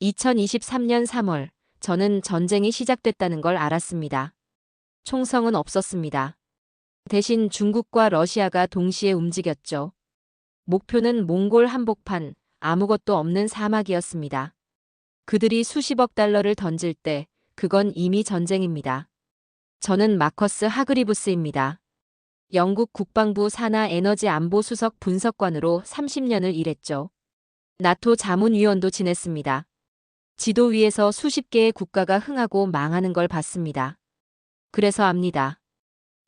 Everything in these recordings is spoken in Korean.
2023년 3월, 저는 전쟁이 시작됐다는 걸 알았습니다. 총성은 없었습니다. 대신 중국과 러시아가 동시에 움직였죠. 목표는 몽골 한복판, 아무것도 없는 사막이었습니다. 그들이 수십억 달러를 던질 때, 그건 이미 전쟁입니다. 저는 마커스 하그리브스입니다. 영국 국방부 산하 에너지 안보 수석 분석관으로 30년을 일했죠. 나토 자문위원도 지냈습니다. 지도 위에서 수십 개의 국가가 흥하고 망하는 걸 봤습니다. 그래서 압니다.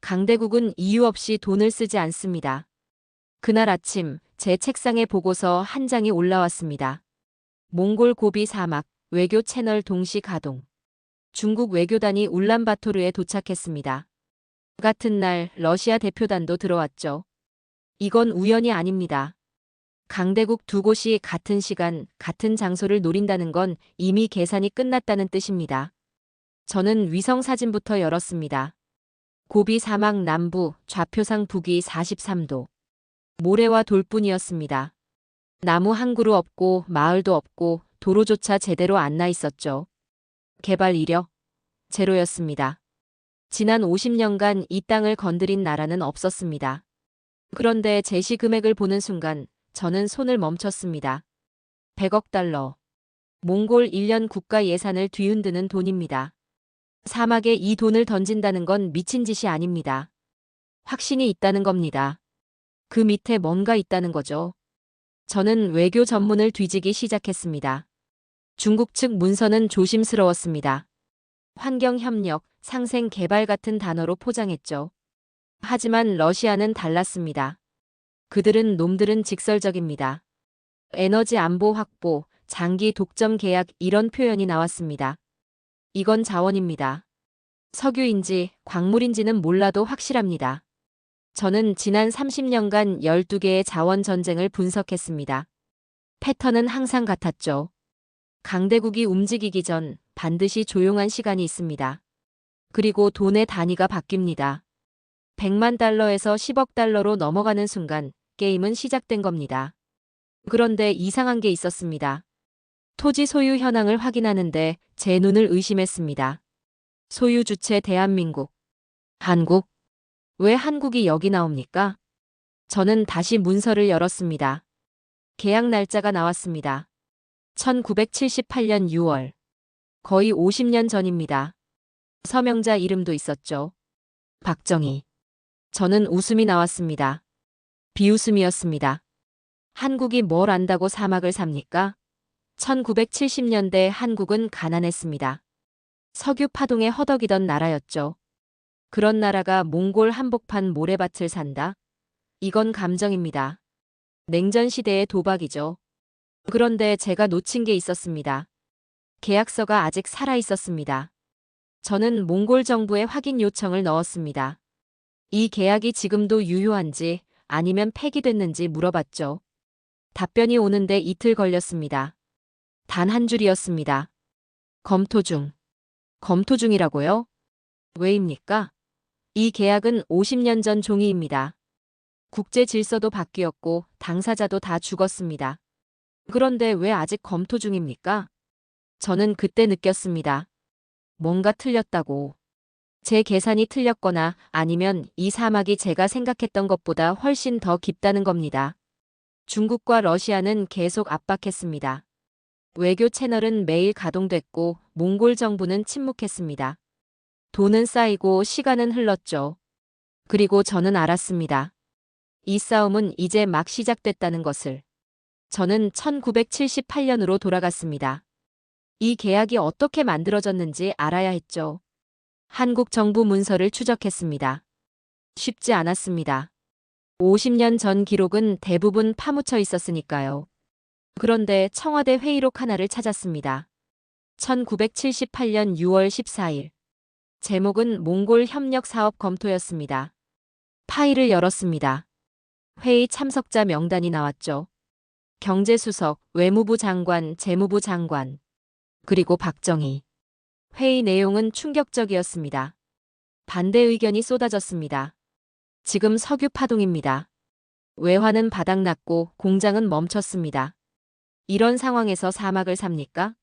강대국은 이유 없이 돈을 쓰지 않습니다. 그날 아침 제 책상에 보고서 한 장이 올라왔습니다. 몽골 고비 사막, 외교 채널 동시 가동. 중국 외교단이 울란바토르에 도착했습니다. 같은 날 러시아 대표단도 들어왔죠. 이건 우연이 아닙니다. 강대국 두 곳이 같은 시간, 같은 장소를 노린다는 건 이미 계산이 끝났다는 뜻입니다. 저는 위성 사진부터 열었습니다. 고비 사막 남부, 좌표상 북위 43도. 모래와 돌뿐이었습니다. 나무 한 그루 없고 마을도 없고 도로조차 제대로 안 나 있었죠. 개발 이력? 제로였습니다. 지난 50년간 이 땅을 건드린 나라는 없었습니다. 그런데 제시 금액을 보는 순간 저는 손을 멈췄습니다. 100억 달러. 몽골 1년 국가 예산을 뒤흔드는 돈입니다. 사막에 이 돈을 던진다는 건 미친 짓이 아닙니다. 확신이 있다는 겁니다. 그 밑에 뭔가 있다는 거죠. 저는 외교 전문을 뒤지기 시작했습니다. 중국 측 문서는 조심스러웠습니다. 환경협력, 상생개발 같은 단어로 포장했죠. 하지만 러시아는 달랐습니다. 놈들은 직설적입니다. 에너지 안보 확보, 장기 독점 계약 이런 표현이 나왔습니다. 이건 자원입니다. 석유인지 광물인지는 몰라도 확실합니다. 저는 지난 30년간 12개의 자원 전쟁을 분석했습니다. 패턴은 항상 같았죠. 강대국이 움직이기 전 반드시 조용한 시간이 있습니다. 그리고 돈의 단위가 바뀝니다. 100만 달러에서 10억 달러로 넘어가는 순간 게임은 시작된 겁니다. 그런데 이상한 게 있었습니다. 토지 소유 현황을 확인하는데 제 눈을 의심했습니다. 소유 주체 대한민국. 한국? 왜 한국이 여기 나옵니까? 저는 다시 문서를 열었습니다. 계약 날짜가 나왔습니다. 1978년 6월. 거의 50년 전입니다. 서명자 이름도 있었죠. 박정희. 저는 웃음이 나왔습니다. 비웃음이었습니다. 한국이 뭘 안다고 사막을 삽니까? 1970년대 한국은 가난했습니다. 석유 파동에 허덕이던 나라였죠. 그런 나라가 몽골 한복판 모래밭을 산다? 이건 감정입니다. 냉전 시대의 도박이죠. 그런데 제가 놓친 게 있었습니다. 계약서가 아직 살아 있었습니다. 저는 몽골 정부에 확인 요청을 넣었습니다. 이 계약이 지금도 유효한지 아니면 폐기됐는지 물어봤죠. 답변이 오는데 이틀 걸렸습니다. 단 한 줄이었습니다. 검토 중. 검토 중이라고요? 왜입니까? 이 계약은 50년 전 종이입니다. 국제 질서도 바뀌었고 당사자도 다 죽었습니다. 그런데 왜 아직 검토 중입니까? 저는 그때 느꼈습니다. 뭔가 틀렸다고. 제 계산이 틀렸거나 아니면 이 사막이 제가 생각했던 것보다 훨씬 더 깊다는 겁니다. 중국과 러시아는 계속 압박했습니다. 외교 채널은 매일 가동됐고 몽골 정부는 침묵했습니다. 돈은 쌓이고 시간은 흘렀죠. 그리고 저는 알았습니다. 이 싸움은 이제 막 시작됐다는 것을. 저는 1978년으로 돌아갔습니다. 이 계약이 어떻게 만들어졌는지 알아야 했죠. 한국 정부 문서를 추적했습니다. 쉽지 않았습니다. 50년 전 기록은 대부분 파묻혀 있었으니까요. 그런데 청와대 회의록 하나를 찾았습니다. 1978년 6월 14일. 제목은 몽골 협력 사업 검토였습니다. 파일을 열었습니다. 회의 참석자 명단이 나왔죠. 경제수석, 외무부 장관, 재무부 장관, 그리고 박정희. 회의 내용은 충격적이었습니다. 반대 의견이 쏟아졌습니다. 지금 석유 파동입니다. 외화는 바닥났고 공장은 멈췄습니다. 이런 상황에서 사막을 삽니까?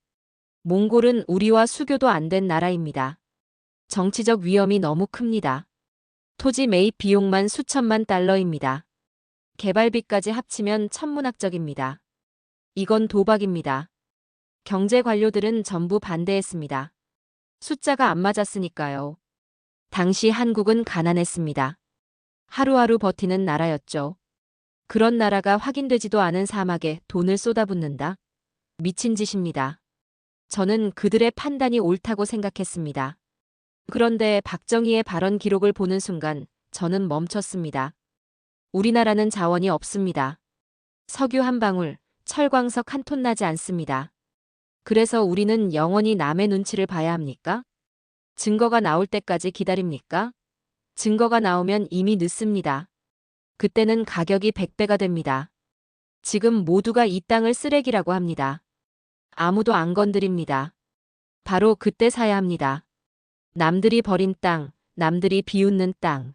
몽골은 우리와 수교도 안 된 나라입니다. 정치적 위험이 너무 큽니다. 토지 매입 비용만 수천만 달러입니다. 개발비까지 합치면 천문학적입니다. 이건 도박입니다. 경제 관료들은 전부 반대했습니다. 숫자가 안 맞았으니까요. 당시 한국은 가난했습니다. 하루하루 버티는 나라였죠. 그런 나라가 확인되지도 않은 사막에 돈을 쏟아붓는다? 미친 짓입니다. 저는 그들의 판단이 옳다고 생각했습니다. 그런데 박정희의 발언 기록을 보는 순간 저는 멈췄습니다. 우리나라는 자원이 없습니다. 석유 한 방울, 철광석 한 톤 나지 않습니다. 그래서 우리는 영원히 남의 눈치를 봐야 합니까? 증거가 나올 때까지 기다립니까? 증거가 나오면 이미 늦습니다. 그때는 가격이 100배가 됩니다. 지금 모두가 이 땅을 쓰레기라고 합니다. 아무도 안 건드립니다. 바로 그때 사야 합니다. 남들이 버린 땅, 남들이 비웃는 땅.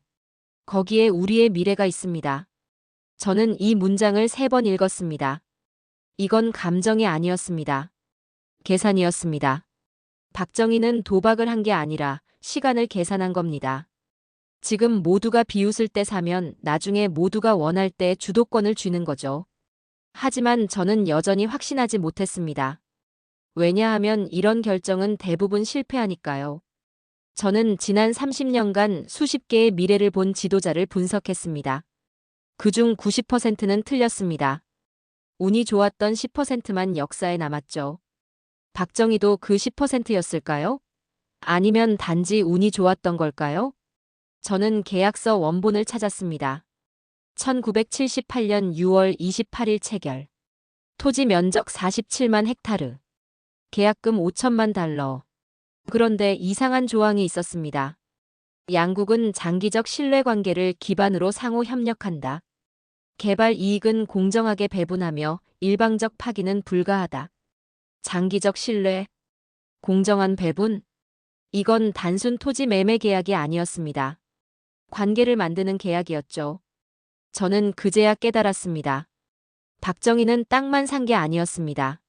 거기에 우리의 미래가 있습니다. 저는 이 문장을 3번 읽었습니다. 이건 감정이 아니었습니다. 계산이었습니다. 박정희는 도박을 한 게 아니라 시간을 계산한 겁니다. 지금 모두가 비웃을 때 사면 나중에 모두가 원할 때 주도권을 쥐는 거죠. 하지만 저는 여전히 확신하지 못했습니다. 왜냐하면 이런 결정은 대부분 실패하니까요. 저는 지난 30년간 수십 개의 미래를 본 지도자를 분석했습니다. 그중 90%는 틀렸습니다. 운이 좋았던 10%만 역사에 남았죠. 박정희도 그 10%였을까요? 아니면 단지 운이 좋았던 걸까요? 저는 계약서 원본을 찾았습니다. 1978년 6월 28일 체결. 토지 면적 47만 헥타르. 계약금 5천만 달러. 그런데 이상한 조항이 있었습니다. 양국은 장기적 신뢰관계를 기반으로 상호 협력한다. 개발 이익은 공정하게 배분하며 일방적 파기는 불가하다. 장기적 신뢰, 공정한 배분? 이건 단순 토지 매매 계약이 아니었습니다. 관계를 만드는 계약이었죠. 저는 그제야 깨달았습니다. 박정희는 땅만 산 게 아니었습니다.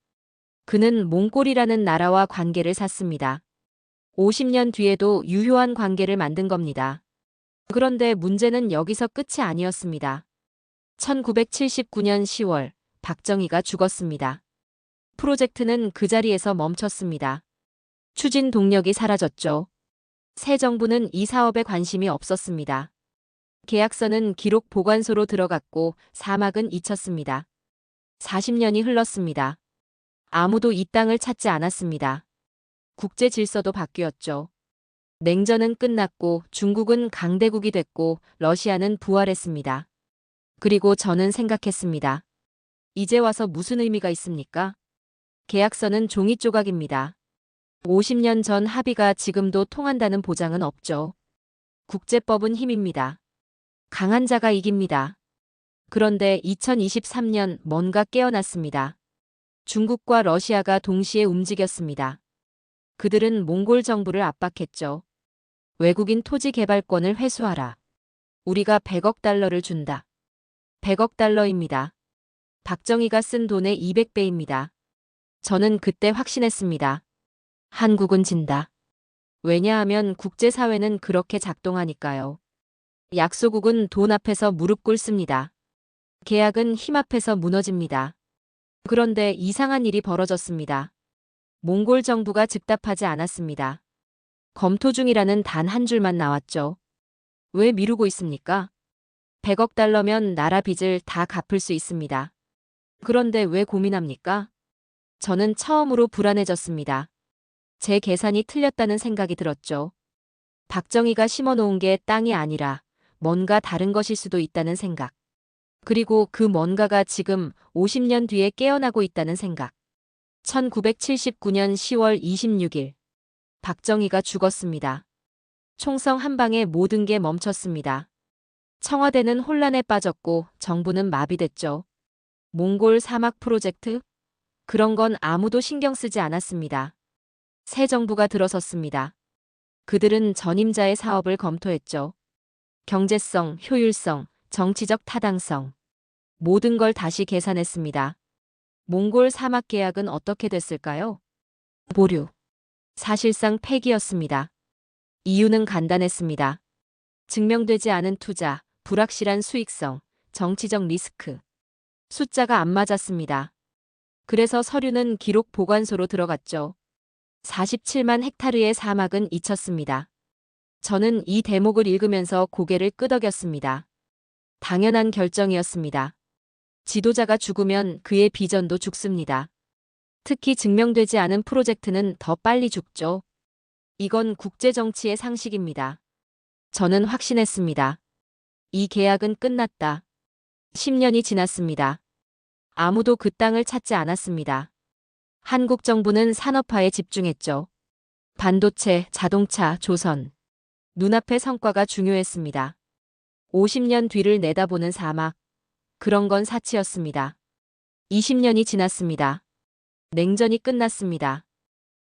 그는 몽골이라는 나라와 관계를 샀습니다. 50년 뒤에도 유효한 관계를 만든 겁니다. 그런데 문제는 여기서 끝이 아니었습니다. 1979년 10월 박정희가 죽었습니다. 프로젝트는 그 자리에서 멈췄습니다. 추진 동력이 사라졌죠. 새 정부는 이 사업에 관심이 없었습니다. 계약서는 기록 보관소로 들어갔고 사막은 잊혔습니다. 40년이 흘렀습니다. 아무도 이 땅을 찾지 않았습니다. 국제 질서도 바뀌었죠. 냉전은 끝났고 중국은 강대국이 됐고 러시아는 부활했습니다. 그리고 저는 생각했습니다. 이제 와서 무슨 의미가 있습니까? 계약서는 종이 조각입니다. 50년 전 합의가 지금도 통한다는 보장은 없죠. 국제법은 힘입니다. 강한 자가 이깁니다. 그런데 2023년 뭔가 깨어났습니다. 중국과 러시아가 동시에 움직였습니다. 그들은 몽골 정부를 압박했죠. 외국인 토지 개발권을 회수하라. 우리가 100억 달러를 준다. 100억 달러입니다. 박정희가 쓴 돈의 200배입니다. 저는 그때 확신했습니다. 한국은 진다. 왜냐하면 국제사회는 그렇게 작동하니까요. 약소국은 돈 앞에서 무릎 꿇습니다. 계약은 힘 앞에서 무너집니다. 그런데 이상한 일이 벌어졌습니다. 몽골 정부가 즉답하지 않았습니다. 검토 중이라는 단 한 줄만 나왔죠. 왜 미루고 있습니까? 100억 달러면 나라 빚을 다 갚을 수 있습니다. 그런데 왜 고민합니까? 저는 처음으로 불안해졌습니다. 제 계산이 틀렸다는 생각이 들었죠. 박정희가 심어놓은 게 땅이 아니라 뭔가 다른 것일 수도 있다는 생각. 그리고 그 뭔가가 지금 50년 뒤에 깨어나고 있다는 생각. 1979년 10월 26일. 박정희가 죽었습니다. 총성 한 방에 모든 게 멈췄습니다. 청와대는 혼란에 빠졌고 정부는 마비됐죠. 몽골 사막 프로젝트? 그런 건 아무도 신경 쓰지 않았습니다. 새 정부가 들어섰습니다. 그들은 전임자의 사업을 검토했죠. 경제성, 효율성, 정치적 타당성. 모든 걸 다시 계산했습니다. 몽골 사막 계약은 어떻게 됐을까요? 보류. 사실상 폐기였습니다. 이유는 간단했습니다. 증명되지 않은 투자, 불확실한 수익성, 정치적 리스크. 숫자가 안 맞았습니다. 그래서 서류는 기록 보관소로 들어갔죠. 47만 헥타르의 사막은 잊혔습니다. 저는 이 대목을 읽으면서 고개를 끄덕였습니다. 당연한 결정이었습니다. 지도자가 죽으면 그의 비전도 죽습니다. 특히 증명되지 않은 프로젝트는 더 빨리 죽죠. 이건 국제정치의 상식입니다. 저는 확신했습니다. 이 계약은 끝났다. 10년이 지났습니다. 아무도 그 땅을 찾지 않았습니다. 한국 정부는 산업화에 집중했죠. 반도체, 자동차, 조선. 눈앞의 성과가 중요했습니다. 50년 뒤를 내다보는 사막. 그런 건 사치였습니다. 20년이 지났습니다. 냉전이 끝났습니다.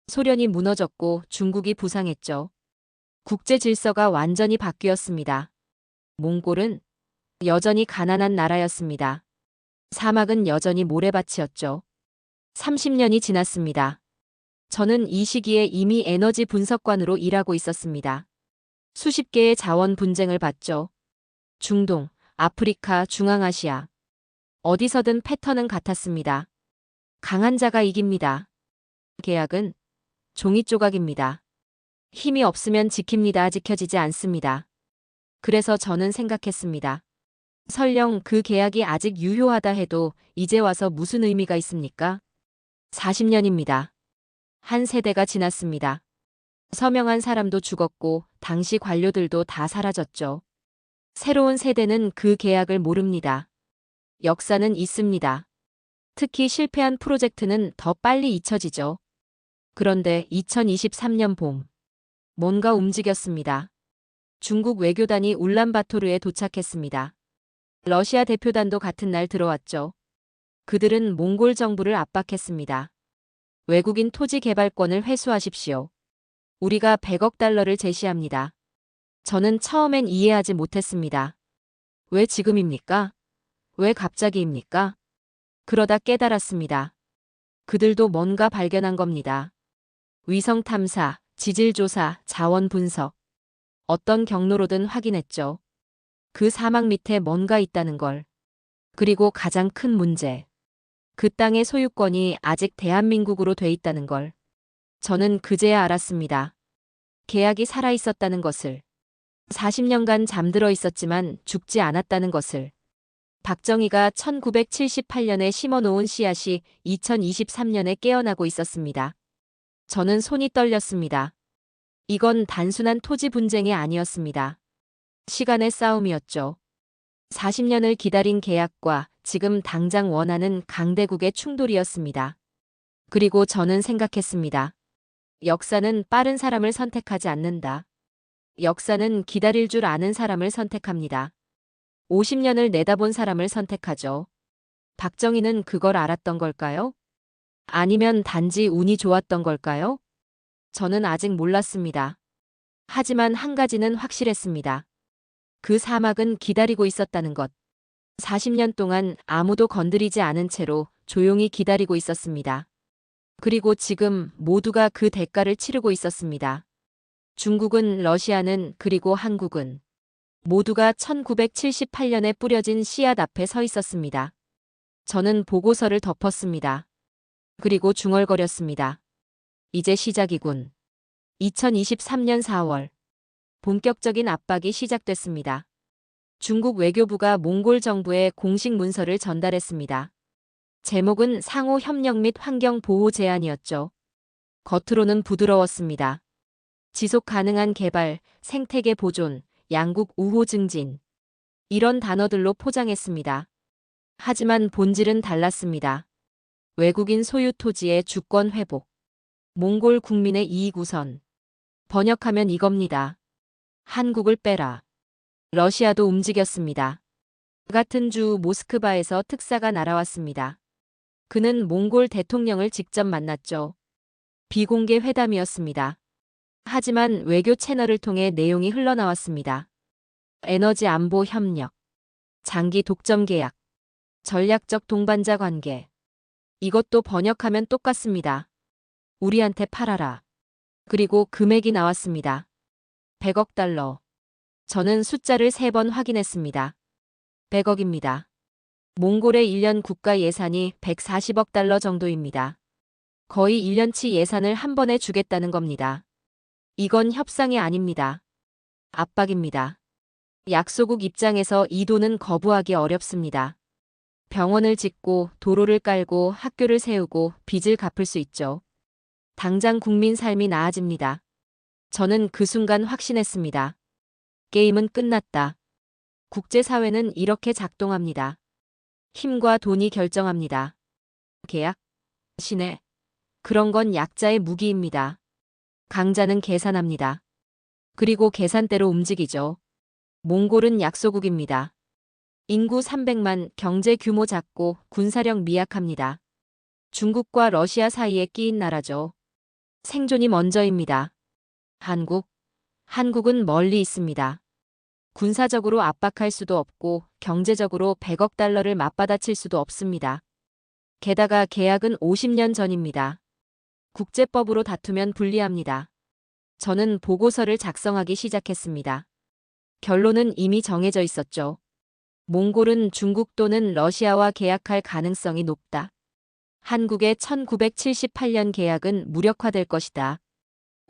소련이 무너졌고 중국이 부상했죠. 국제 질서가 완전히 바뀌었습니다. 몽골은 여전히 가난한 나라였습니다. 사막은 여전히 모래밭이었죠. 30년이 지났습니다. 저는 이 시기에 이미 에너지 분석관으로 일하고 있었습니다. 수십 개의 자원 분쟁을 봤죠. 중동, 아프리카, 중앙아시아. 어디서든 패턴은 같았습니다. 강한 자가 이깁니다. 계약은 종이 조각입니다. 힘이 없으면 지킵니다. 지켜지지 않습니다. 그래서 저는 생각했습니다. 설령 그 계약이 아직 유효하다 해도 이제 와서 무슨 의미가 있습니까? 40년입니다. 한 세대가 지났습니다. 서명한 사람도 죽었고 당시 관료들도 다 사라졌죠. 새로운 세대는 그 계약을 모릅니다. 역사는 있습니다. 특히 실패한 프로젝트는 더 빨리 잊혀지죠. 그런데 2023년 봄, 뭔가 움직였습니다. 중국 외교단이 울란바토르에 도착했습니다. 러시아 대표단도 같은 날 들어왔죠. 그들은 몽골 정부를 압박했습니다. 외국인 토지 개발권을 회수하십시오. 우리가 100억 달러를 제시합니다. 저는 처음엔 이해하지 못했습니다. 왜 지금입니까? 왜 갑자기입니까? 그러다 깨달았습니다. 그들도 뭔가 발견한 겁니다. 위성 탐사, 지질 조사, 자원 분석. 어떤 경로로든 확인했죠. 그 사막 밑에 뭔가 있다는 걸. 그리고 가장 큰 문제. 그 땅의 소유권이 아직 대한민국으로 돼 있다는 걸. 저는 그제야 알았습니다. 계약이 살아있었다는 것을. 40년간 잠들어 있었지만 죽지 않았다는 것을. 박정희가 1978년에 심어놓은 씨앗이 2023년에 깨어나고 있었습니다. 저는 손이 떨렸습니다. 이건 단순한 토지 분쟁이 아니었습니다. 시간의 싸움이었죠. 40년을 기다린 계약과 지금 당장 원하는 강대국의 충돌이었습니다. 그리고 저는 생각했습니다. 역사는 빠른 사람을 선택하지 않는다. 역사는 기다릴 줄 아는 사람을 선택합니다. 50년을 내다본 사람을 선택하죠. 박정희는 그걸 알았던 걸까요? 아니면 단지 운이 좋았던 걸까요? 저는 아직 몰랐습니다. 하지만 한 가지는 확실했습니다. 그 사막은 기다리고 있었다는 것. 40년 동안 아무도 건드리지 않은 채로 조용히 기다리고 있었습니다. 그리고 지금 모두가 그 대가를 치르고 있었습니다. 중국은, 러시아는, 그리고 한국은 모두가 1978년에 뿌려진 씨앗 앞에 서 있었습니다. 저는 보고서를 덮었습니다. 그리고 중얼거렸습니다. 이제 시작이군. 2023년 4월. 본격적인 압박이 시작됐습니다. 중국 외교부가 몽골 정부에 공식 문서를 전달했습니다. 제목은 상호 협력 및 환경 보호 제안이었죠. 겉으로는 부드러웠습니다. 지속 가능한 개발, 생태계 보존, 양국 우호 증진. 이런 단어들로 포장했습니다. 하지만 본질은 달랐습니다. 외국인 소유 토지의 주권 회복. 몽골 국민의 이익 우선. 번역하면 이겁니다. 한국을 빼라. 러시아도 움직였습니다. 같은 주 모스크바에서 특사가 날아왔습니다. 그는 몽골 대통령을 직접 만났죠. 비공개 회담이었습니다. 하지만 외교 채널을 통해 내용이 흘러나왔습니다. 에너지 안보 협력, 장기 독점 계약, 전략적 동반자 관계. 이것도 번역하면 똑같습니다. 우리한테 팔아라. 그리고 금액이 나왔습니다. 100억 달러. 저는 숫자를 3번 확인했습니다. 100억입니다. 몽골의 1년 국가 예산이 140억 달러 정도입니다. 거의 1년치 예산을 한 번에 주겠다는 겁니다. 이건 협상이 아닙니다. 압박입니다. 약소국 입장에서 이 돈은 거부하기 어렵습니다. 병원을 짓고 도로를 깔고 학교를 세우고 빚을 갚을 수 있죠. 당장 국민 삶이 나아집니다. 저는 그 순간 확신했습니다. 게임은 끝났다. 국제사회는 이렇게 작동합니다. 힘과 돈이 결정합니다. 계약? 신뢰. 그런 건 약자의 무기입니다. 강자는 계산합니다. 그리고 계산대로 움직이죠. 몽골은 약소국입니다. 인구 300만, 경제 규모 작고 군사력 미약합니다. 중국과 러시아 사이에 끼인 나라죠. 생존이 먼저입니다. 한국은 멀리 있습니다. 군사적으로 압박할 수도 없고 경제적으로 100억 달러를 맞받아칠 수도 없습니다. 게다가 계약은 50년 전입니다. 국제법으로 다투면 불리합니다. 저는 보고서를 작성하기 시작했습니다. 결론은 이미 정해져 있었죠. 몽골은 중국 또는 러시아와 계약할 가능성이 높다. 한국의 1978년 계약은 무력화될 것이다.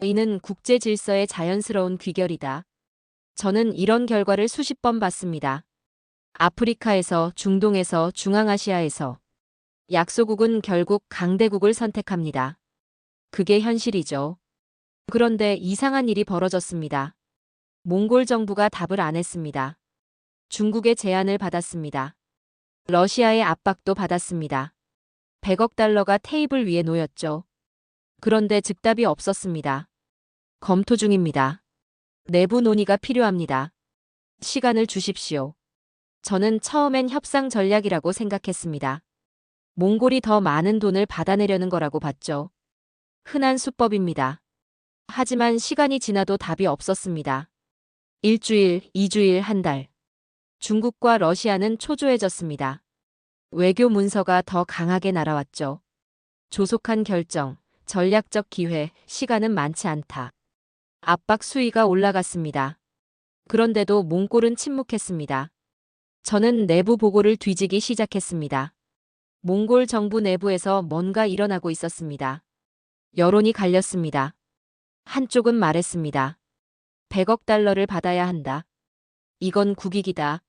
이는 국제 질서의 자연스러운 귀결이다. 저는 이런 결과를 수십 번 봤습니다. 아프리카에서, 중동에서, 중앙아시아에서. 약소국은 결국 강대국을 선택합니다. 그게 현실이죠. 그런데 이상한 일이 벌어졌습니다. 몽골 정부가 답을 안 했습니다. 중국의 제안을 받았습니다. 러시아의 압박도 받았습니다. 100억 달러가 테이블 위에 놓였죠. 그런데 즉답이 없었습니다. 검토 중입니다. 내부 논의가 필요합니다. 시간을 주십시오. 저는 처음엔 협상 전략이라고 생각했습니다. 몽골이 더 많은 돈을 받아내려는 거라고 봤죠. 흔한 수법입니다. 하지만 시간이 지나도 답이 없었습니다. 일주일, 2주일, 한 달. 중국과 러시아는 초조해졌습니다. 외교 문서가 더 강하게 날아왔죠. 조속한 결정, 전략적 기회, 시간은 많지 않다. 압박 수위가 올라갔습니다. 그런데도 몽골은 침묵했습니다. 저는 내부 보고를 뒤지기 시작했습니다. 몽골 정부 내부에서 뭔가 일어나고 있었습니다. 여론이 갈렸습니다. 한쪽은 말했습니다. 100억 달러를 받아야 한다. 이건 국익이다.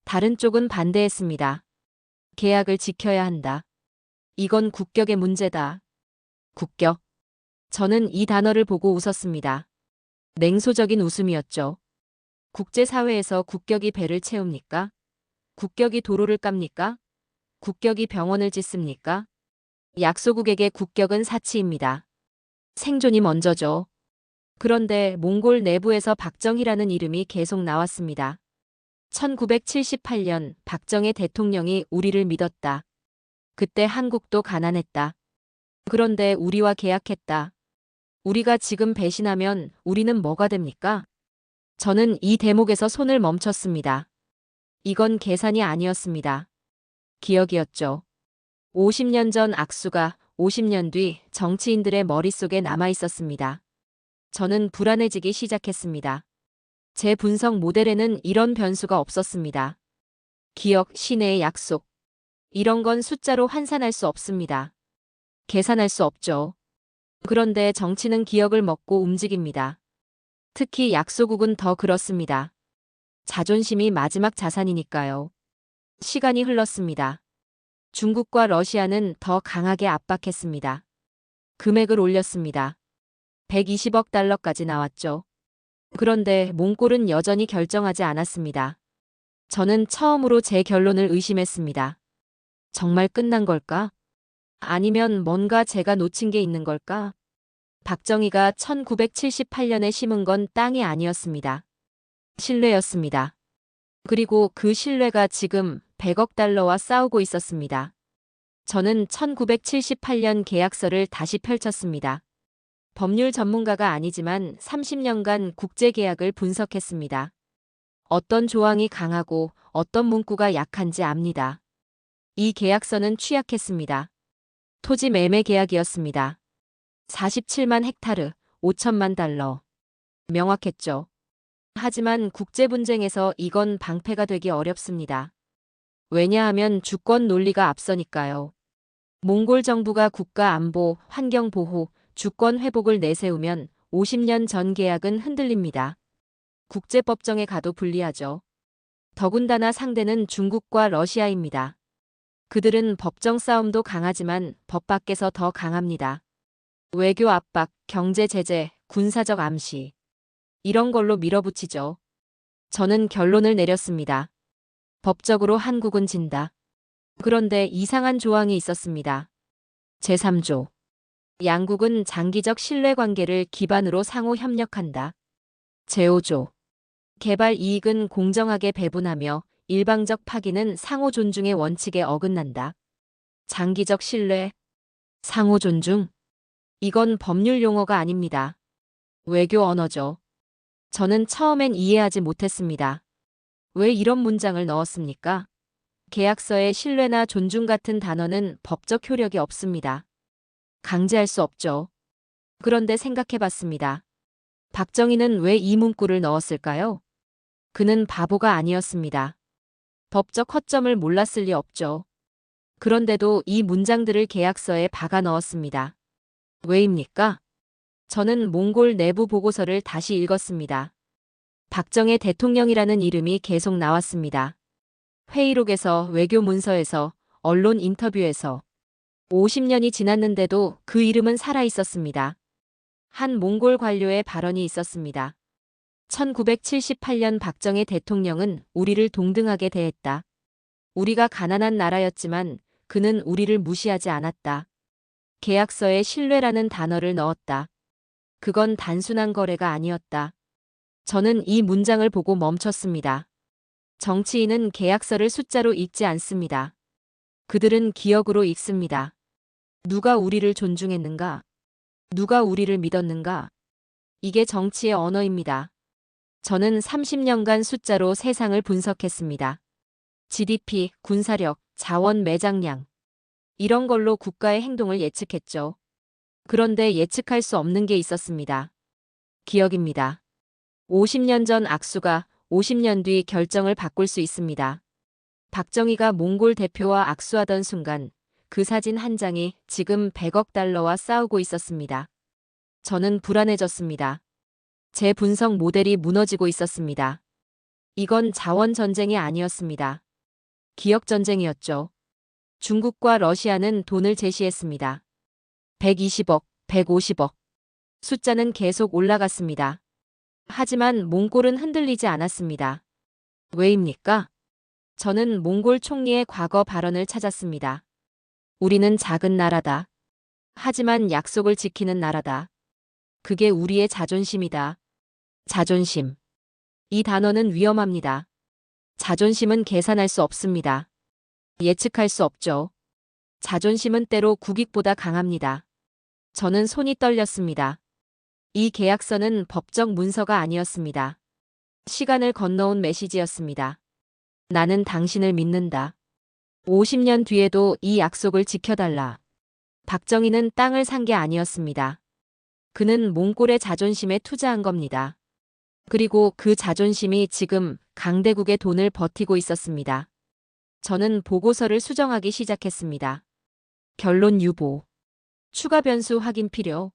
다른 쪽은 반대했습니다. 계약을 지켜야 한다. 이건 국격의 문제다. 국격. 저는 이 단어를 보고 웃었습니다. 냉소적인 웃음이었죠. 국제사회에서 국격이 배를 채웁니까? 국격이 도로를 깝니까? 국격이 병원을 짓습니까? 약소국에게 국격은 사치입니다. 생존이 먼저죠. 그런데 몽골 내부에서 박정희라는 이름이 계속 나왔습니다. 1978년 박정희 대통령이 우리를 믿었다. 그때 한국도 가난했다. 그런데 우리와 계약했다. 우리가 지금 배신하면 우리는 뭐가 됩니까? 저는 이 대목에서 손을 멈췄습니다. 이건 계산이 아니었습니다. 기억이었죠. 50년 전 악수가 50년 뒤 정치인들의 머릿속에 남아 있었습니다. 저는 불안해지기 시작했습니다. 제 분석 모델에는 이런 변수가 없었습니다. 기억, 신뢰의 약속. 이런 건 숫자로 환산할 수 없습니다. 계산할 수 없죠. 그런데 정치는 기억을 먹고 움직입니다. 특히 약소국은 더 그렇습니다. 자존심이 마지막 자산이니까요. 시간이 흘렀습니다. 중국과 러시아는 더 강하게 압박했습니다. 금액을 올렸습니다. 120억 달러까지 나왔죠. 그런데 몽골은 여전히 결정하지 않았습니다. 저는 처음으로 제 결론을 의심했습니다. 정말 끝난 걸까? 아니면 뭔가 제가 놓친 게 있는 걸까? 박정희가 1978년에 심은 건 땅이 아니었습니다. 신뢰였습니다. 그리고 그 신뢰가 지금 100억 달러와 싸우고 있었습니다. 저는 1978년 계약서를 다시 펼쳤습니다. 법률 전문가가 아니지만 30년간 국제계약을 분석했습니다. 어떤 조항이 강하고 어떤 문구가 약한지 압니다. 이 계약서는 취약했습니다. 토지 매매 계약이었습니다. 47만 헥타르, 5천만 달러. 명확했죠. 하지만 국제 분쟁에서 이건 방패가 되기 어렵습니다. 왜냐하면 주권 논리가 앞서니까요. 몽골 정부가 국가 안보, 환경 보호, 주권 회복을 내세우면 50년 전 계약은 흔들립니다. 국제법정에 가도 불리하죠. 더군다나 상대는 중국과 러시아입니다. 그들은 법정 싸움도 강하지만 법 밖에서 더 강합니다. 외교 압박, 경제 제재, 군사적 암시. 이런 걸로 밀어붙이죠. 저는 결론을 내렸습니다. 법적으로 한국은 진다. 그런데 이상한 조항이 있었습니다. 제3조. 양국은 장기적 신뢰관계를 기반으로 상호 협력한다. 제5조. 개발 이익은 공정하게 배분하며 일방적 파기는 상호 존중의 원칙에 어긋난다. 장기적 신뢰, 상호 존중. 이건 법률 용어가 아닙니다. 외교 언어죠. 저는 처음엔 이해하지 못했습니다. 왜 이런 문장을 넣었습니까? 계약서에 신뢰나 존중 같은 단어는 법적 효력이 없습니다. 강제할 수 없죠. 그런데 생각해봤습니다. 박정희는 왜 이 문구를 넣었을까요? 그는 바보가 아니었습니다. 법적 허점을 몰랐을 리 없죠. 그런데도 이 문장들을 계약서에 박아 넣었습니다. 왜입니까? 저는 몽골 내부 보고서를 다시 읽었습니다. 박정희 대통령이라는 이름이 계속 나왔습니다. 회의록에서, 외교 문서에서, 언론 인터뷰에서. 50년이 지났는데도 그 이름은 살아 있었습니다. 한 몽골 관료의 발언이 있었습니다. 1978년 박정희 대통령은 우리를 동등하게 대했다. 우리가 가난한 나라였지만 그는 우리를 무시하지 않았다. 계약서에 신뢰라는 단어를 넣었다. 그건 단순한 거래가 아니었다. 저는 이 문장을 보고 멈췄습니다. 정치인은 계약서를 숫자로 읽지 않습니다. 그들은 기억으로 읽습니다. 누가 우리를 존중했는가? 누가 우리를 믿었는가? 이게 정치의 언어입니다. 저는 30년간 숫자로 세상을 분석했습니다. GDP, 군사력, 자원 매장량. 이런 걸로 국가의 행동을 예측했죠. 그런데 예측할 수 없는 게 있었습니다. 기억입니다. 50년 전 악수가 50년 뒤 결정을 바꿀 수 있습니다. 박정희가 몽골 대표와 악수하던 순간 그 사진 한 장이 지금 100억 달러와 싸우고 있었습니다. 저는 불안해졌습니다. 제 분석 모델이 무너지고 있었습니다. 이건 자원 전쟁이 아니었습니다. 기억 전쟁이었죠. 중국과 러시아는 돈을 제시했습니다. 120억, 150억. 숫자는 계속 올라갔습니다. 하지만 몽골은 흔들리지 않았습니다. 왜입니까? 저는 몽골 총리의 과거 발언을 찾았습니다. 우리는 작은 나라다. 하지만 약속을 지키는 나라다. 그게 우리의 자존심이다. 자존심. 이 단어는 위험합니다. 자존심은 계산할 수 없습니다. 예측할 수 없죠. 자존심은 때로 국익보다 강합니다. 저는 손이 떨렸습니다. 이 계약서는 법적 문서가 아니었습니다. 시간을 건너온 메시지였습니다. 나는 당신을 믿는다. 50년 뒤에도 이 약속을 지켜달라. 박정희는 땅을 산 게 아니었습니다. 그는 몽골의 자존심에 투자한 겁니다. 그리고 그 자존심이 지금 강대국의 돈을 버티고 있었습니다. 저는 보고서를 수정하기 시작했습니다. 결론 유보. 추가 변수 확인 필요.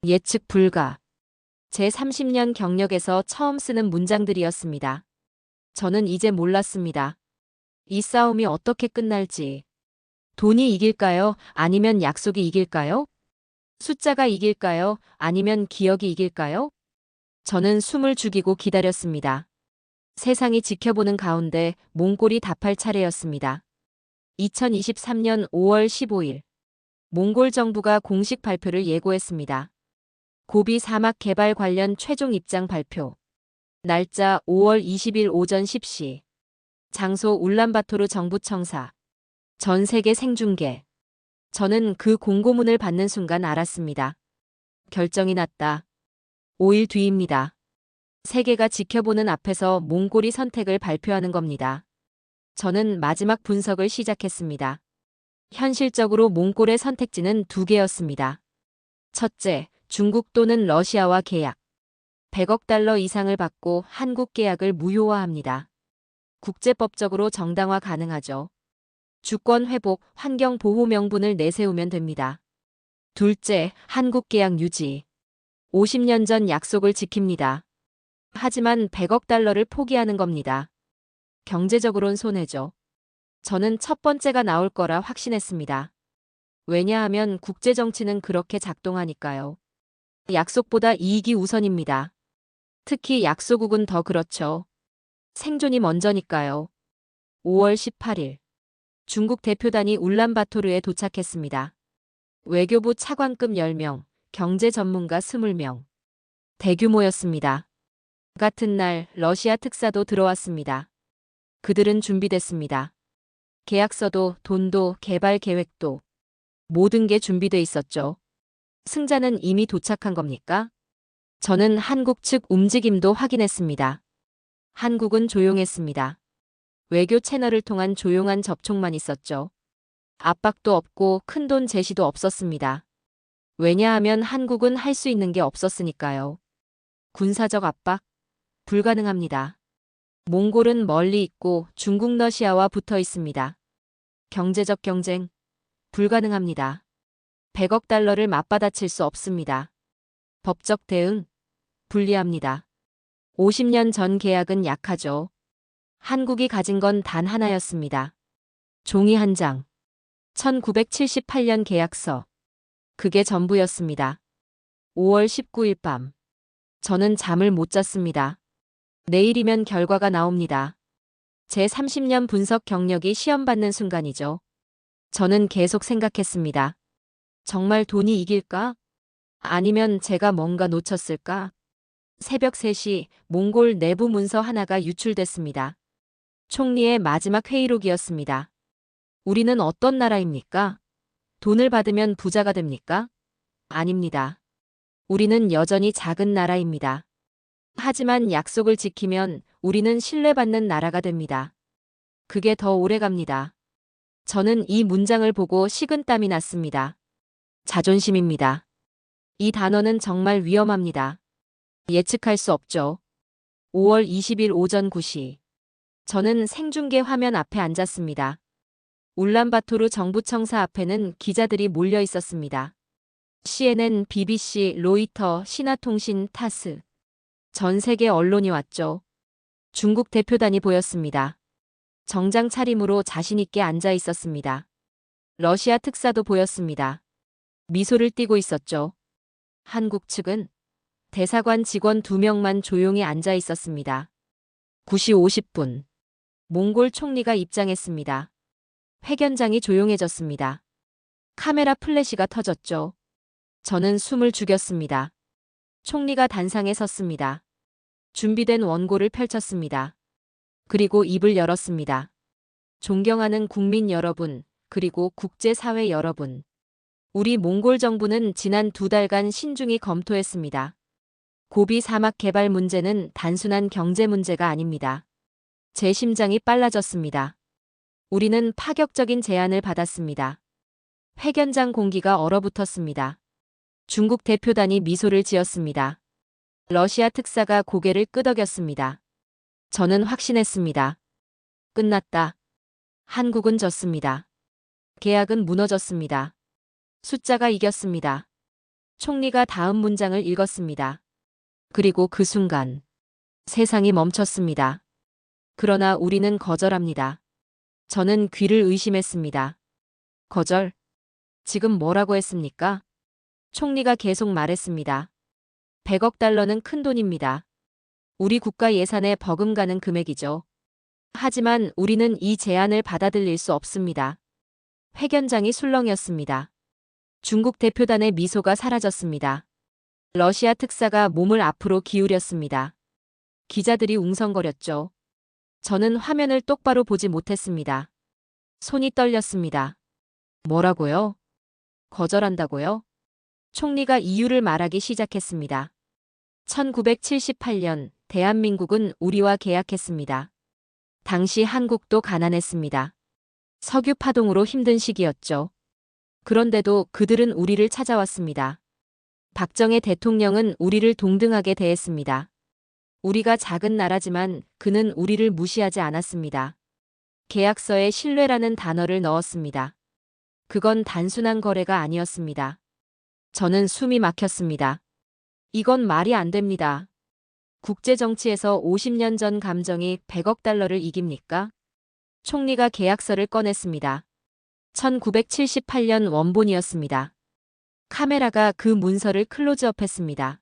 예측 불가. 제 30년 경력에서 처음 쓰는 문장들이었습니다. 저는 이제 몰랐습니다. 이 싸움이 어떻게 끝날지. 돈이 이길까요? 아니면 약속이 이길까요? 숫자가 이길까요? 아니면 기억이 이길까요? 저는 숨을 죽이고 기다렸습니다. 세상이 지켜보는 가운데 몽골이 답할 차례였습니다. 2023년 5월 15일. 몽골 정부가 공식 발표를 예고했습니다. 고비 사막 개발 관련 최종 입장 발표. 날짜 5월 20일 오전 10시. 장소 울란바토르 정부청사. 전 세계 생중계. 저는 그 공고문을 받는 순간 알았습니다. 결정이 났다. 5일 뒤입니다. 세계가 지켜보는 앞에서 몽골이 선택을 발표하는 겁니다. 저는 마지막 분석을 시작했습니다. 현실적으로 몽골의 선택지는 두 개였습니다. 첫째, 중국 또는 러시아와 계약. 100억 달러 이상을 받고 한국 계약을 무효화합니다. 국제법적으로 정당화 가능하죠. 주권 회복, 환경 보호 명분을 내세우면 됩니다. 둘째, 한국 계약 유지. 50년 전 약속을 지킵니다. 하지만 100억 달러를 포기하는 겁니다. 경제적으론 손해죠. 저는 첫 번째가 나올 거라 확신했습니다. 왜냐하면 국제정치는 그렇게 작동하니까요. 약속보다 이익이 우선입니다. 특히 약소국은 더 그렇죠. 생존이 먼저니까요. 5월 18일. 중국 대표단이 울란바토르에 도착했습니다. 외교부 차관급 10명, 경제 전문가 20명. 대규모였습니다. 같은 날 러시아 특사도 들어왔습니다. 그들은 준비됐습니다. 계약서도 돈도 개발 계획도 모든 게 준비돼 있었죠. 승자는 이미 도착한 겁니까? 저는 한국 측 움직임도 확인했습니다. 한국은 조용했습니다. 외교 채널을 통한 조용한 접촉만 있었죠. 압박도 없고 큰돈 제시도 없었습니다. 왜냐하면 한국은 할 수 있는 게 없었으니까요. 군사적 압박? 불가능합니다. 몽골은 멀리 있고 중국 러시아와 붙어 있습니다. 경제적 경쟁? 불가능합니다. 100억 달러를 맞받아칠 수 없습니다. 법적 대응? 불리합니다. 50년 전 계약은 약하죠. 한국이 가진 건 단 하나였습니다. 종이 한 장. 1978년 계약서. 그게 전부였습니다. 5월 19일 밤. 저는 잠을 못 잤습니다. 내일이면 결과가 나옵니다. 제 30년 분석 경력이 시험받는 순간이죠. 저는 계속 생각했습니다. 정말 돈이 이길까? 아니면 제가 뭔가 놓쳤을까? 새벽 3시 몽골 내부 문서 하나가 유출됐습니다. 총리의 마지막 회의록이었습니다. 우리는 어떤 나라입니까? 돈을 받으면 부자가 됩니까? 아닙니다. 우리는 여전히 작은 나라입니다. 하지만 약속을 지키면 우리는 신뢰받는 나라가 됩니다. 그게 더 오래 갑니다. 저는 이 문장을 보고 식은땀이 났습니다. 자존심입니다. 이 단어는 정말 위험합니다. 예측할 수 없죠. 5월 20일 오전 9시. 저는 생중계 화면 앞에 앉았습니다. 울란바토르 정부청사 앞에는 기자들이 몰려 있었습니다. CNN, BBC, 로이터, 신화통신, 타스. 전 세계 언론이 왔죠. 중국 대표단이 보였습니다. 정장 차림으로 자신있게 앉아 있었습니다. 러시아 특사도 보였습니다. 미소를 띠고 있었죠. 한국 측은 대사관 직원 2명만 조용히 앉아 있었습니다. 9시 50분. 몽골 총리가 입장했습니다. 회견장이 조용해졌습니다. 카메라 플래시가 터졌죠. 저는 숨을 죽였습니다. 총리가 단상에 섰습니다. 준비된 원고를 펼쳤습니다. 그리고 입을 열었습니다. 존경하는 국민 여러분, 그리고 국제사회 여러분. 우리 몽골 정부는 지난 2달간 신중히 검토했습니다. 고비 사막 개발 문제는 단순한 경제 문제가 아닙니다. 제 심장이 빨라졌습니다. 우리는 파격적인 제안을 받았습니다. 회견장 공기가 얼어붙었습니다. 중국 대표단이 미소를 지었습니다. 러시아 특사가 고개를 끄덕였습니다. 저는 확신했습니다. 끝났다. 한국은 졌습니다. 계약은 무너졌습니다. 숫자가 이겼습니다. 총리가 다음 문장을 읽었습니다. 그리고 그 순간 세상이 멈췄습니다. 그러나 우리는 거절합니다. 저는 귀를 의심했습니다. 거절? 지금 뭐라고 했습니까? 총리가 계속 말했습니다. 100억 달러는 큰 돈입니다. 우리 국가 예산에 버금가는 금액이죠. 하지만 우리는 이 제안을 받아들일 수 없습니다. 회견장이 술렁였습니다. 중국 대표단의 미소가 사라졌습니다. 러시아 특사가 몸을 앞으로 기울였습니다. 기자들이 웅성거렸죠. 저는 화면을 똑바로 보지 못했습니다. 손이 떨렸습니다. 뭐라고요? 거절한다고요? 총리가 이유를 말하기 시작했습니다. 1978년 대한민국은 우리와 계약했습니다. 당시 한국도 가난했습니다. 석유 파동으로 힘든 시기였죠. 그런데도 그들은 우리를 찾아왔습니다. 박정희 대통령은 우리를 동등하게 대했습니다. 우리가 작은 나라지만 그는 우리를 무시하지 않았습니다. 계약서에 신뢰라는 단어를 넣었습니다. 그건 단순한 거래가 아니었습니다. 저는 숨이 막혔습니다. 이건 말이 안 됩니다. 국제 정치에서 50년 전 감정이 100억 달러를 이깁니까? 총리가 계약서를 꺼냈습니다. 1978년 원본이었습니다. 카메라가 그 문서를 클로즈업했습니다.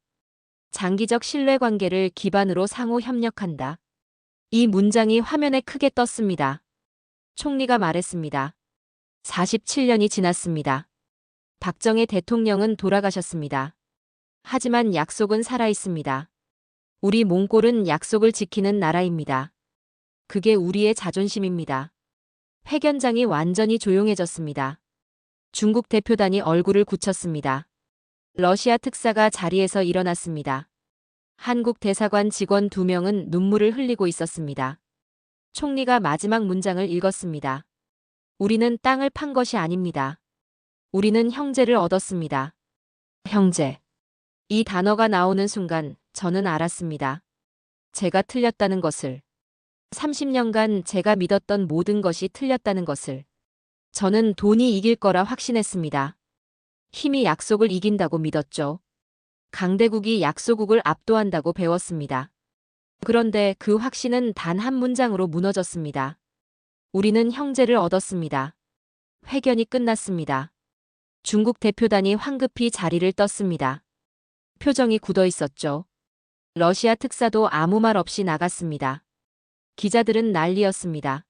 장기적 신뢰관계를 기반으로 상호 협력한다. 이 문장이 화면에 크게 떴습니다. 총리가 말했습니다. 47년이 지났습니다. 박정희 대통령은 돌아가셨습니다. 하지만 약속은 살아있습니다. 우리 몽골은 약속을 지키는 나라입니다. 그게 우리의 자존심입니다. 회견장이 완전히 조용해졌습니다. 중국 대표단이 얼굴을 굳혔습니다. 러시아 특사가 자리에서 일어났습니다. 한국 대사관 직원 2명은 눈물을 흘리고 있었습니다. 총리가 마지막 문장을 읽었습니다. 우리는 땅을 판 것이 아닙니다. 우리는 형제를 얻었습니다. 형제. 이 단어가 나오는 순간 저는 알았습니다. 제가 틀렸다는 것을. 30년간 제가 믿었던 모든 것이 틀렸다는 것을. 저는 돈이 이길 거라 확신했습니다. 힘이 약속을 이긴다고 믿었죠. 강대국이 약소국을 압도한다고 배웠습니다. 그런데 그 확신은 단 한 문장으로 무너졌습니다. 우리는 형제를 얻었습니다. 회견이 끝났습니다. 중국 대표단이 황급히 자리를 떴습니다. 표정이 굳어 있었죠. 러시아 특사도 아무 말 없이 나갔습니다. 기자들은 난리였습니다.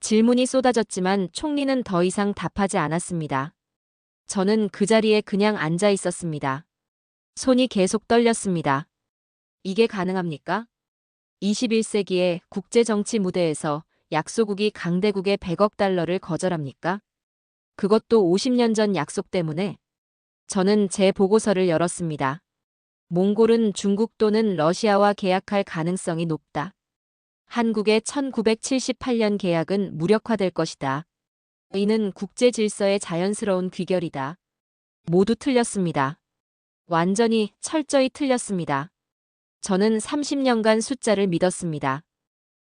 질문이 쏟아졌지만 총리는 더 이상 답하지 않았습니다. 저는 그 자리에 그냥 앉아 있었습니다. 손이 계속 떨렸습니다. 이게 가능합니까? 21세기의 국제정치 무대에서 약소국이 강대국의 100억 달러를 거절합니까? 그것도 50년 전 약속 때문에. 저는 제 보고서를 열었습니다. 몽골은 중국 또는 러시아와 계약할 가능성이 높다. 한국의 1978년 계약은 무력화될 것이다. 이는 국제 질서의 자연스러운 귀결이다. 모두 틀렸습니다. 완전히 철저히 틀렸습니다. 저는 30년간 숫자를 믿었습니다.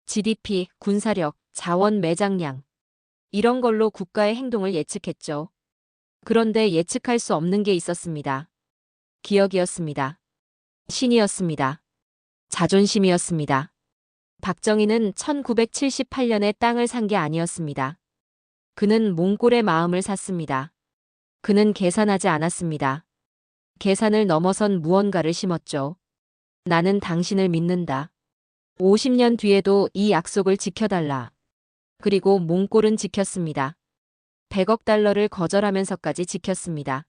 GDP, 군사력, 자원 매장량. 이런 걸로 국가의 행동을 예측했죠. 그런데 예측할 수 없는 게 있었습니다. 기억이었습니다. 신이었습니다. 자존심이었습니다. 박정희는 1978년에 땅을 산 게 아니었습니다. 그는 몽골의 마음을 샀습니다. 그는 계산하지 않았습니다. 계산을 넘어선 무언가를 심었죠. 나는 당신을 믿는다. 50년 뒤에도 이 약속을 지켜달라. 그리고 몽골은 지켰습니다. 100억 달러를 거절하면서까지 지켰습니다.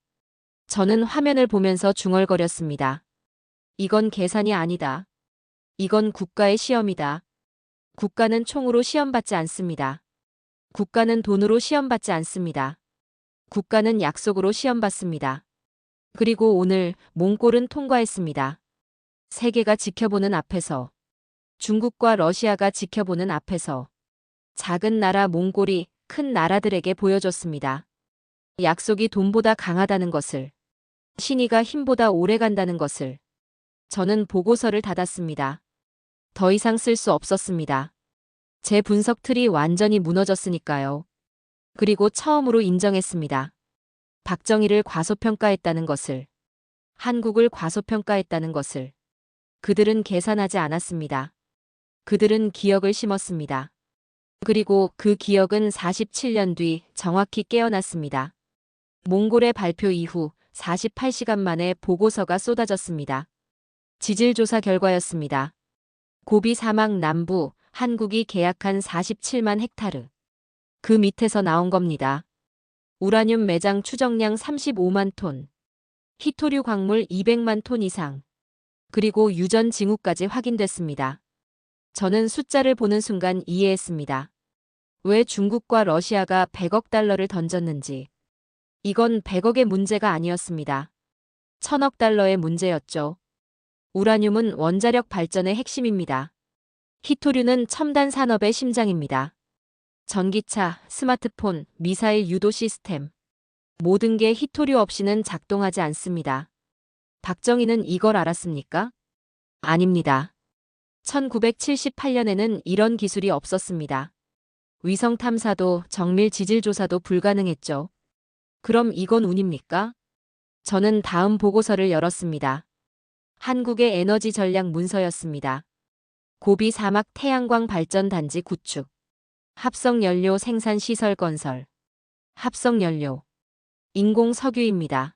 저는 화면을 보면서 중얼거렸습니다. 이건 계산이 아니다. 이건 국가의 시험이다. 국가는 총으로 시험받지 않습니다. 국가는 돈으로 시험받지 않습니다. 국가는 약속으로 시험받습니다. 그리고 오늘 몽골은 통과했습니다. 세계가 지켜보는 앞에서, 중국과 러시아가 지켜보는 앞에서 작은 나라 몽골이 큰 나라들에게 보여줬습니다. 약속이 돈보다 강하다는 것을, 신의가 힘보다 오래 간다는 것을. 저는 보고서를 닫았습니다. 더 이상 쓸 수 없었습니다. 제 분석 틀이 완전히 무너졌으니까요. 그리고 처음으로 인정했습니다. 박정희를 과소평가했다는 것을. 한국을 과소평가했다는 것을. 그들은 계산하지 않았습니다. 그들은 기억을 심었습니다. 그리고 그 기억은 47년 뒤 정확히 깨어났습니다. 몽골의 발표 이후 48시간 만에 보고서가 쏟아졌습니다. 지질조사 결과였습니다. 고비 사막 남부 한국이 계약한 47만 헥타르. 그 밑에서 나온 겁니다. 우라늄 매장 추정량 35만 톤. 히토류 광물 200만 톤 이상. 그리고 유전 징후까지 확인됐습니다. 저는 숫자를 보는 순간 이해했습니다. 왜 중국과 러시아가 100억 달러를 던졌는지. 이건 100억의 문제가 아니었습니다. 1000억 달러의 문제였죠. 우라늄은 원자력 발전의 핵심입니다. 히토류는 첨단 산업의 심장입니다. 전기차, 스마트폰, 미사일 유도 시스템. 모든 게 히토류 없이는 작동하지 않습니다. 박정희는 이걸 알았습니까? 아닙니다. 1978년에는 이런 기술이 없었습니다. 위성 탐사도 정밀 지질 조사도 불가능했죠. 그럼 이건 운입니까? 저는 다음 보고서를 열었습니다. 한국의 에너지 전략 문서였습니다. 고비 사막 태양광 발전 단지 구축. 합성 연료 생산 시설 건설. 합성 연료. 인공 석유입니다.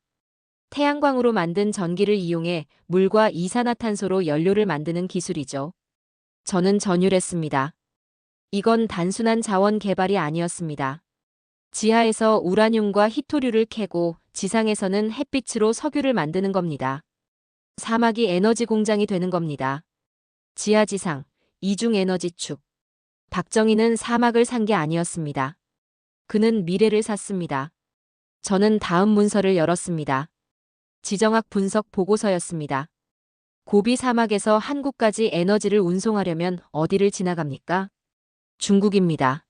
태양광으로 만든 전기를 이용해 물과 이산화탄소로 연료를 만드는 기술이죠. 저는 전율했습니다. 이건 단순한 자원 개발이 아니었습니다. 지하에서 우라늄과 히토류를 캐고 지상에서는 햇빛으로 석유를 만드는 겁니다. 사막이 에너지 공장이 되는 겁니다. 지하지상, 이중 에너지 축. 박정희는 사막을 산 게 아니었습니다. 그는 미래를 샀습니다. 저는 다음 문서를 열었습니다. 지정학 분석 보고서였습니다. 고비 사막에서 한국까지 에너지를 운송하려면 어디를 지나갑니까? 중국입니다.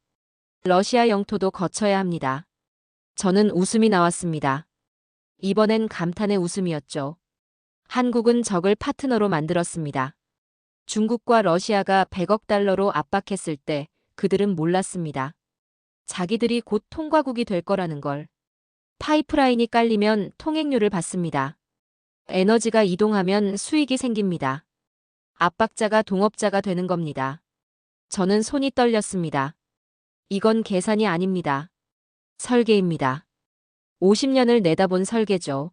러시아 영토도 거쳐야 합니다. 저는 웃음이 나왔습니다. 이번엔 감탄의 웃음이었죠. 한국은 적을 파트너로 만들었습니다. 중국과 러시아가 100억 달러로 압박했을 때 그들은 몰랐습니다. 자기들이 곧 통과국이 될 거라는 걸. 파이프라인이 깔리면 통행료를 받습니다. 에너지가 이동하면 수익이 생깁니다. 압박자가 동업자가 되는 겁니다. 저는 손이 떨렸습니다. 이건 계산이 아닙니다. 설계입니다. 50년을 내다본 설계죠.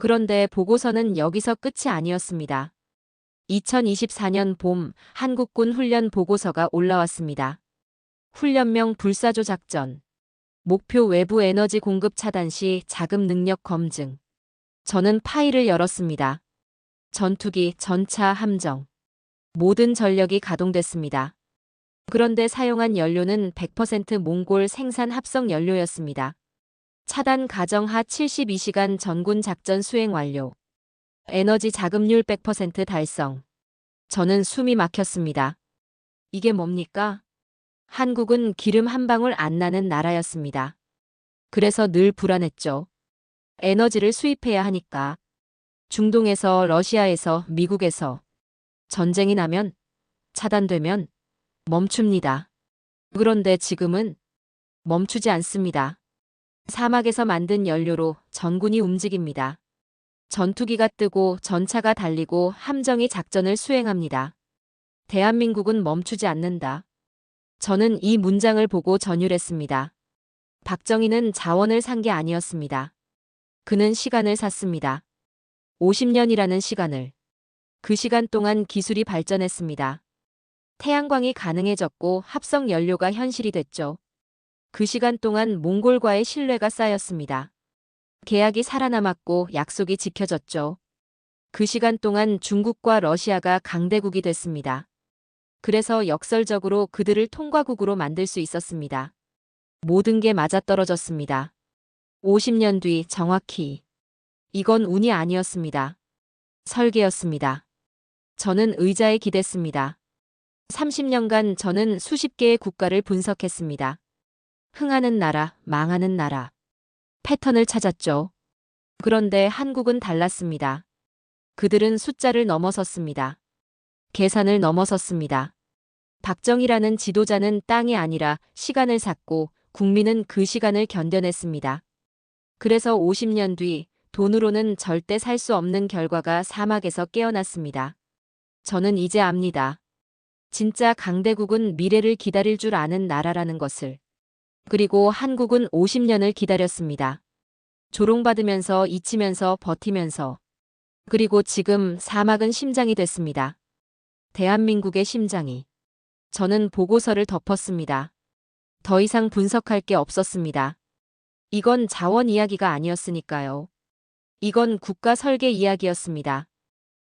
그런데 보고서는 여기서 끝이 아니었습니다. 2024년 봄 한국군 훈련 보고서가 올라왔습니다. 훈련명 불사조 작전. 목표 외부 에너지 공급 차단 시 자금 능력 검증. 저는 파일을 열었습니다. 전투기, 전차, 함정. 모든 전력이 가동됐습니다. 그런데 사용한 연료는 100% 몽골 생산 합성 연료였습니다. 차단 가정하 72시간 전군 작전 수행 완료. 에너지 자급률 100% 달성. 저는 숨이 막혔습니다. 이게 뭡니까? 한국은 기름 한 방울 안 나는 나라였습니다. 그래서 늘 불안했죠. 에너지를 수입해야 하니까. 중동에서, 러시아에서, 미국에서. 전쟁이 나면, 차단되면 멈춥니다. 그런데 지금은 멈추지 않습니다. 사막에서 만든 연료로 전군이 움직입니다. 전투기가 뜨고 전차가 달리고 함정이 작전을 수행합니다. 대한민국은 멈추지 않는다. 저는 이 문장을 보고 전율했습니다. 박정희는 자원을 산 게 아니었습니다. 그는 시간을 샀습니다. 50년이라는 시간을. 그 시간 동안 기술이 발전했습니다. 태양광이 가능해졌고 합성 연료가 현실이 됐죠. 그 시간 동안 몽골과의 신뢰가 쌓였습니다. 계약이 살아남았고 약속이 지켜졌죠. 그 시간 동안 중국과 러시아가 강대국이 됐습니다. 그래서 역설적으로 그들을 통과국으로 만들 수 있었습니다. 모든 게 맞아떨어졌습니다. 50년 뒤 정확히. 이건 운이 아니었습니다. 설계였습니다. 저는 의자에 기댔습니다. 30년간 저는 수십 개의 국가를 분석했습니다. 흥하는 나라, 망하는 나라. 패턴을 찾았죠. 그런데 한국은 달랐습니다. 그들은 숫자를 넘어섰습니다. 계산을 넘어섰습니다. 박정희라는 지도자는 땅이 아니라 시간을 샀고 국민은 그 시간을 견뎌냈습니다. 그래서 50년 뒤 돈으로는 절대 살 수 없는 결과가 사막에서 깨어났습니다. 저는 이제 압니다. 진짜 강대국은 미래를 기다릴 줄 아는 나라라는 것을. 그리고 한국은 50년을 기다렸습니다. 조롱받으면서 잊히면서 버티면서. 그리고 지금 사막은 심장이 됐습니다. 대한민국의 심장이. 저는 보고서를 덮었습니다. 더 이상 분석할 게 없었습니다. 이건 자원 이야기가 아니었으니까요. 이건 국가 설계 이야기였습니다.